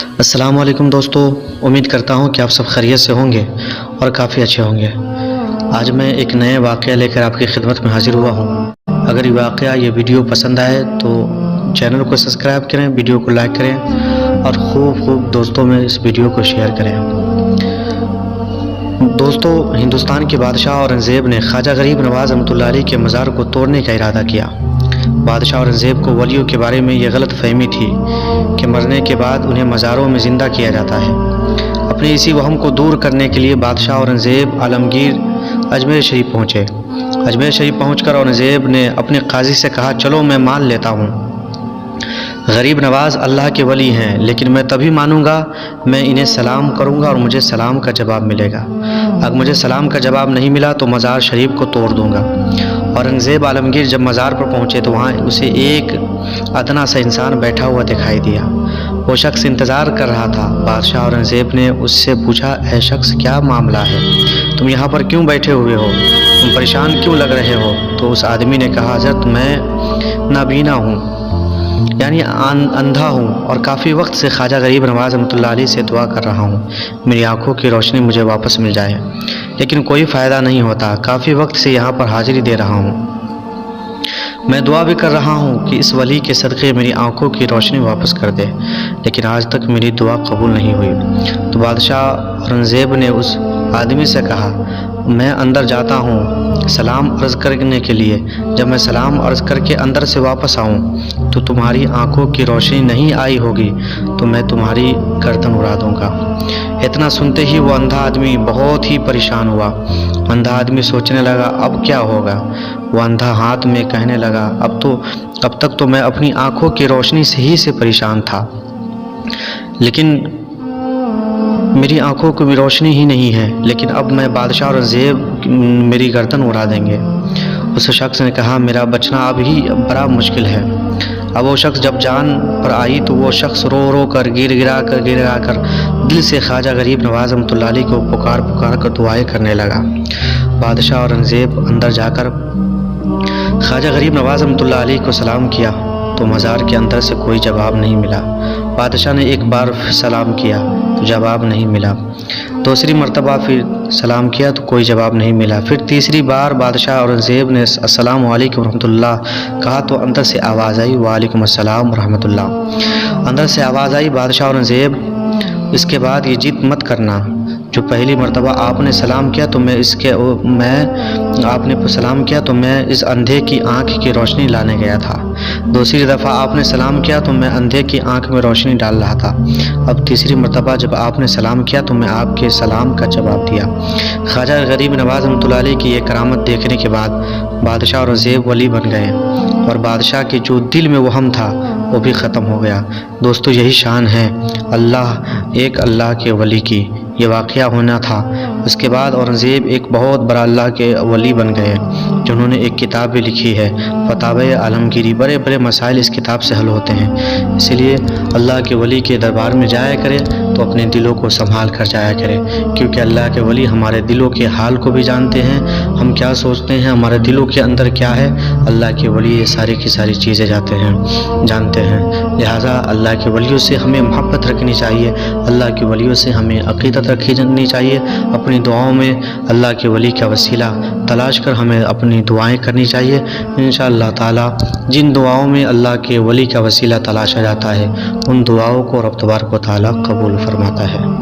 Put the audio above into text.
السلام علیکم دوستو، امید کرتا ہوں کہ آپ سب خیریت سے ہوں گے اور کافی اچھے ہوں گے۔ آج میں ایک نئے واقعہ لے کر آپ کی خدمت میں حاضر ہوا ہوں۔ اگر یہ واقعہ یہ ویڈیو پسند آئے تو چینل کو سبسکرائب کریں، ویڈیو کو لائک کریں اور خوب دوستوں میں اس ویڈیو کو شیئر کریں۔ دوستو، ہندوستان کے بادشاہ اورنگزیب نے خواجہ غریب نواز رحمۃ اللہ علیہ کے مزار کو توڑنے کا ارادہ کیا۔ بادشاہ اورنگزیب کو ولیوں کے بارے میں یہ غلط فہمی تھی کہ مرنے کے بعد انہیں مزاروں میں زندہ کیا جاتا ہے۔ اپنے اسی وہم کو دور کرنے کے لیے بادشاہ اورنگزیب عالمگیر اجمیر شریف پہنچے۔ اجمیر شریف پہنچ کر اورنگزیب نے اپنے قاضی سے کہا، چلو میں مان لیتا ہوں غریب نواز اللہ کے ولی ہیں، لیکن میں تبھی مانوں گا میں انہیں سلام کروں گا اور مجھے سلام کا جواب ملے گا۔ اگر مجھے سلام کا جواب نہیں ملا تو مزار شریف کو توڑ دوں گا۔ اورنگزیب عالمگیر جب مزار پر پہنچے تو وہاں اسے ایک ادنا سا انسان بیٹھا ہوا دکھائی دیا۔ وہ شخص انتظار کر رہا تھا۔ بادشاہ اورنگزیب نے اس سے پوچھا، اے شخص، کیا معاملہ ہے؟ تم یہاں پر کیوں بیٹھے ہوئے ہو؟ تم پریشان کیوں لگ رہے ہو؟ تو اس آدمی نے کہا، حضرت، میں نابینا ہوں، یعنی اندھا ہوں، اور کافی وقت سے خواجہ غریب نواز رحمۃ اللہ علیہ سے دعا کر رہا ہوں میری آنکھوں کی روشنی مجھے واپس مل جائے، لیکن کوئی فائدہ نہیں ہوتا۔ کافی وقت سے یہاں پر حاضری دے رہا ہوں، میں دعا بھی کر رہا ہوں کہ اس ولی کے صدقے میری آنکھوں کی روشنی واپس کر دے، لیکن آج تک میری دعا قبول نہیں ہوئی۔ تو بادشاہ اورنگزیب نے اس آدمی سے کہا، میں اندر جاتا ہوں سلام عرض کرنے کے لیے۔ جب میں سلام عرض کر کے اندر سے واپس آؤں تو تمہاری آنکھوں کی روشنی نہیں آئی ہوگی تو میں تمہاری گردن اڑا دوں گا۔ اتنا سنتے ہی وہ اندھا آدمی بہت ہی پریشان ہوا۔ اندھا آدمی سوچنے لگا، اب کیا ہوگا؟ وہ اندھا ہاتھ میں کہنے لگا، اب تک تو میں اپنی آنکھوں کی روشنی سے پریشان تھا، لیکن میری آنکھوں کو بھی روشنی ہی نہیں ہے، لیکن اب میں بادشاہ اورنگزیب میری گردن اڑا دیں گے۔ اس شخص نے کہا، میرا بچنا اب ہی بڑا مشکل ہے۔ اب وہ شخص جب جان پر آئی تو وہ شخص رو کر گڑ گڑا کر دل سے خواجہ غریب نواز رحمۃ اللہ علیہ کو پکار کر دعائیں کرنے لگا۔ بادشاہ اورنگزیب اندر جا کر خواجہ غریب نواز رحمۃ اللہ علیہ کو سلام کیا تو مزار کے اندر سے کوئی جواب نہیں ملا۔ بادشاہ نے ایک بار سلام کیا تو جواب نہیں ملا۔ دوسری مرتبہ پھر سلام کیا تو کوئی جواب نہیں ملا۔ پھر تیسری بار بادشاہ اورنگزیب نے السلام علیکم ورحمۃ اللہ کہا تو اندر سے آواز آئی، وعلیکم السلام ورحمۃ اللہ۔ اندر سے آواز آئی، بادشاہ اورنگزیب، اس کے بعد یہ ضد مت کرنا۔ جو پہلی مرتبہ آپ نے سلام کیا تو میں اس اندھے کی آنکھ کی روشنی لانے گیا تھا۔ دوسری دفعہ آپ نے سلام کیا تو میں اندھے کی آنکھ میں روشنی ڈال رہا تھا۔ اب تیسری مرتبہ جب آپ نے سلام کیا تو میں آپ کے سلام کا جواب دیا۔ خواجہ غریب نواز رحمۃ اللہ علیہ کی یہ کرامت دیکھنے کے بعد بادشاہ اورنگزیب ولی بن گئے اور بادشاہ کے جو دل میں وہم تھا وہ بھی ختم ہو گیا۔ دوستو، یہی شان ہے اللہ کے ولی کی۔ یہ واقعہ ہونا تھا۔ اس کے بعد اورنگزیب ایک بہت بڑا اللہ کے ولی بن گئے، جنہوں نے ایک کتاب بھی لکھی ہے، فتاوی عالمگیری۔ بڑے مسائل اس کتاب سے حل ہوتے ہیں، اسی لیے اللہ کے ولی کے دربار میں جایا کرے تو اپنے دلوں کو سنبھال کر جایا کرے، کیونکہ اللہ کے ولی ہمارے دلوں کے حال کو بھی جانتے ہیں، ہم کیا سوچتے ہیں، ہمارے دلوں کے اندر کیا ہے۔ اللہ کے ولی یہ ساری کی ساری چیزیں جانتے ہیں۔ لہٰذا اللہ کے ولیوں سے ہمیں محبت رکھنی چاہیے، اللہ کے ولیوں سے ہمیں عقیدت رکھنی چاہیے۔ اپنی دعاؤں میں اللہ کے ولی کا وسیلہ تلاش کر ہمیں اپنی دعائیں کرنی چاہیے۔ انشاءاللہ تعالی جن دعاؤں میں اللہ کے ولی کا وسیلہ تلاشا جاتا ہے ان دعاؤں کو رب تبارک و تعالی قبول فرماتا ہے۔